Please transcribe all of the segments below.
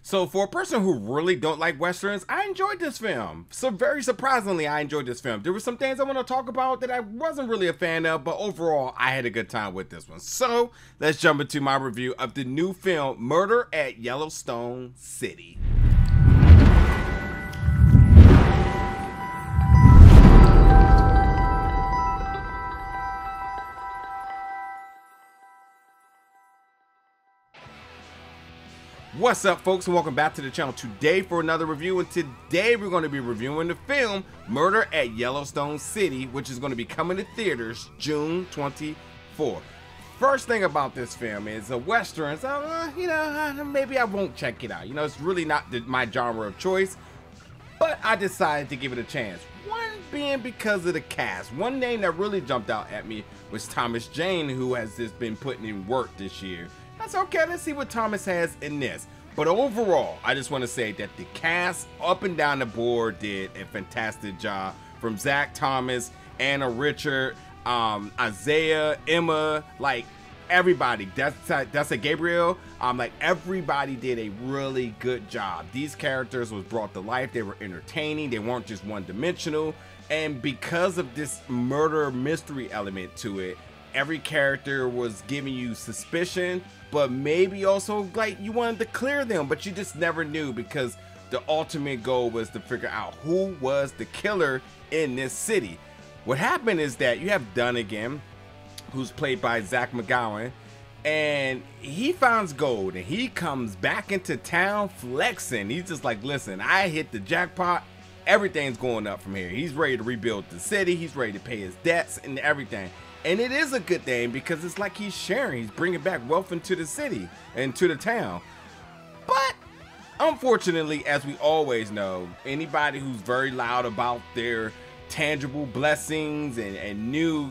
So for a person who really don't like Westerns, I enjoyed this film. So very surprisingly, I enjoyed this film. There were some things I want to talk about that I wasn't really a fan of, but overall, I had a good time with this one. So let's jump into my review of the new film, Murder at Yellowstone City. What's up, folks, and welcome back to the channel today for another review. And today we're going to be reviewing the film Murder at Yellowstone City, which is going to be coming to theaters June 24th. First thing about this film is a Western, so maybe I won't check it out. It's really not my genre of choice, but I decided to give it a chance. One being because of the cast. One name that really jumped out at me was Thomas Jane, who has just been putting in work this year. That's okay, let's see what Thomas has in this. But overall, I just want to say that the cast up and down the board did a fantastic job. From Zach Thomas, Anna Richard, Isaiah, Emma, like everybody. That's a Gabriel. Like everybody did a really good job. These characters was brought to life. They were entertaining. They weren't just one-dimensional. And because of this murder mystery element to it, every character was giving you suspicion, but maybe also like you wanted to clear them, but you just never knew, because the ultimate goal was to figure out who was the killer in this city. What happened is that you have Dunnigan, who's played by Zach McGowan, and he finds gold and he comes back into town flexing. He's just like, listen, I hit the jackpot. Everything's going up from here. He's ready to rebuild the city. He's ready to pay his debts and everything. And it is a good thing, because it's like he's sharing. He's bringing back wealth into the city and to the town. But unfortunately, as we always know, anybody who's very loud about their tangible blessings and new,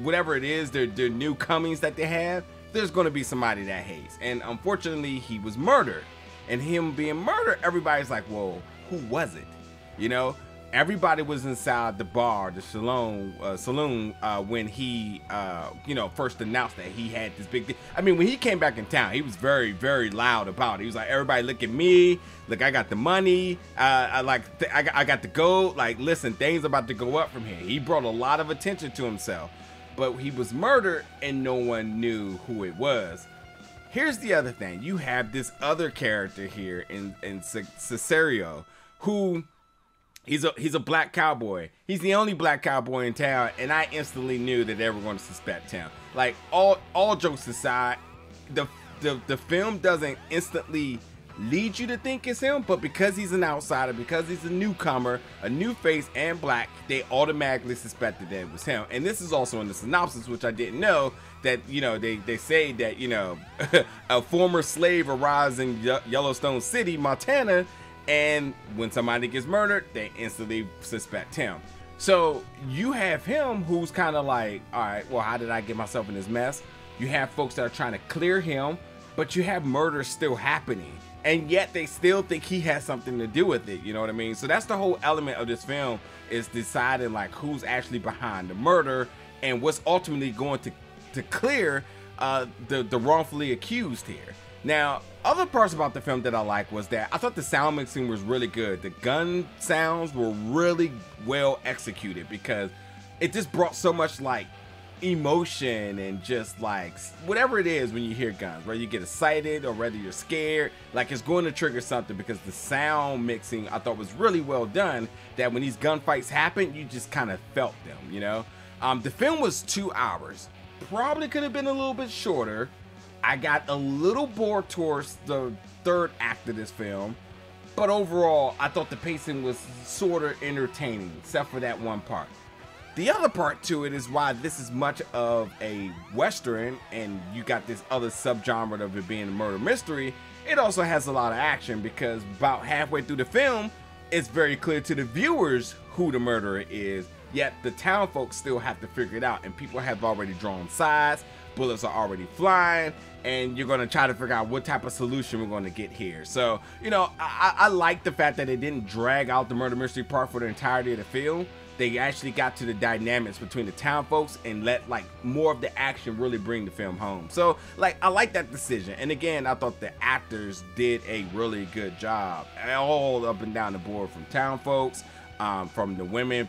whatever it is, their new comings that they have, there's going to be somebody that hates. And unfortunately, he was murdered. And him being murdered, everybody's like, well, who was it? Everybody was inside the bar, the saloon, when he, first announced that he had this big thing. I mean, when he came back in town, he was very, very loud about it. He was like, everybody look at me. Look, I got the money. I got the gold. Like, listen, things about to go up from here. He brought a lot of attention to himself. But he was murdered and no one knew who it was. Here's the other thing. You have this other character here in Cesario, who... He's a black cowboy. He's the only black cowboy in town, and I instantly knew that they were going to suspect him. Like, all jokes aside, the film doesn't instantly lead you to think it's him, but because he's an outsider, because he's a newcomer, a new face, and black, they automatically suspected that it was him. And this is also in the synopsis, which I didn't know, that they say that a former slave arrives in Yellowstone City, Montana. And when somebody gets murdered, they instantly suspect him. So you have him who's kind of like, all right, well, how did I get myself in this mess? You have folks that are trying to clear him, but you have murder still happening. And yet they still think he has something to do with it. You know what I mean? So that's the whole element of this film, is deciding like who's actually behind the murder and what's ultimately going to clear the wrongfully accused here. Now, other parts about the film that I like was that I thought the sound mixing was really good. The gun sounds were really well executed, because it just brought so much like emotion and just like whatever it is when you hear guns, whether you get excited or whether you're scared, like it's going to trigger something, because the sound mixing I thought was really well done, that when these gunfights happen, you just kind of felt them, The film was 2 hours. Probably could have been a little bit shorter. I got a little bored towards the third act of this film, but overall, I thought the pacing was sort of entertaining, except for that one part. The other part to it is why this is much of a Western, and you got this other subgenre of it being a murder mystery. It also has a lot of action, because about halfway through the film, it's very clear to the viewers who the murderer is, yet the town folks still have to figure it out, and people have already drawn sides. bullets are already flying, and you're going to try to figure out what type of solution we're going to get here. So, you know, I like the fact that it didn't drag out the murder mystery part for the entirety of the film. They actually got to the dynamics between the town folks and let like more of the action really bring the film home. So like, I like that decision. And again, I thought the actors did a really good job all up and down the board, from town folks, from the women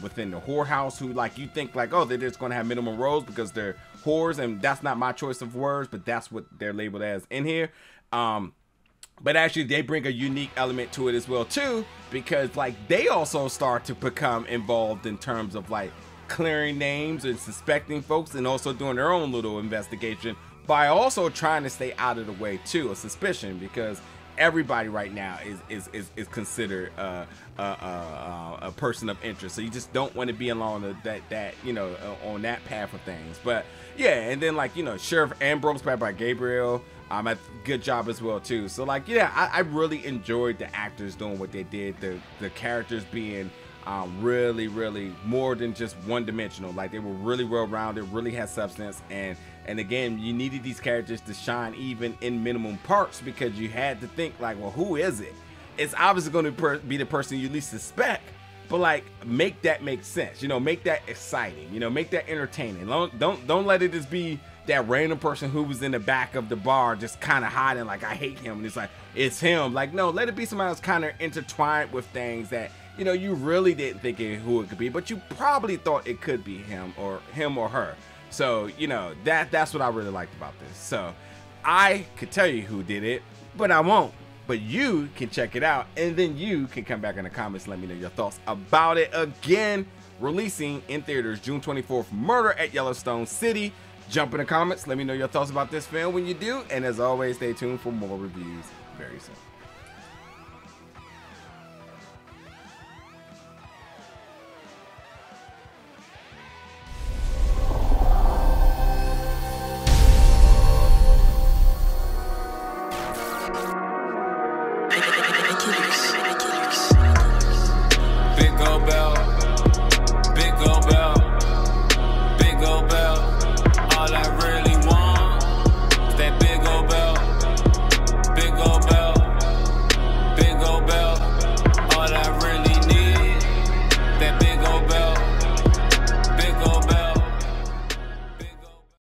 within the whorehouse, who like, you think like, oh, they're just gonna have minimum roles because they're whores, and that's not my choice of words, but that's what they're labeled as in here. But actually they bring a unique element to it as well too, because like they also start to become involved in terms of like clearing names and suspecting folks, and also doing their own little investigation by also trying to stay out of the way too of suspicion, because everybody right now is considered a person of interest. So you just don't want to be along that you know, on that path of things. But yeah, and then like, you know, Sheriff Ambrose played by Gabriel, a good job as well too. So like, yeah, I really enjoyed the actors doing what they did, the characters being really more than just one-dimensional. Like, they were really well-rounded, really had substance, and again, you needed these characters to shine even in minimum parts, because you had to think like, well, who is it? It's obviously going to be the person you least suspect, but like, make that make sense, you know, make that exciting, you know, make that entertaining. Don't let it just be that random person who was in the back of the bar just kind of hiding like, I hate him, and it's like, it's him. Like, no, let it be somebody else kind of intertwined with things that, you know, you really didn't think who it could be, but you probably thought it could be him or her. So, you know, that's what I really liked about this. So I could tell you who did it, but I won't. But you can check it out, and then you can come back in the comments and let me know your thoughts about it. Again, releasing in theaters June 24th, Murder at Yellowstone City. Jump in the comments, let me know your thoughts about this film when you do, and as always, stay tuned for more reviews very soon.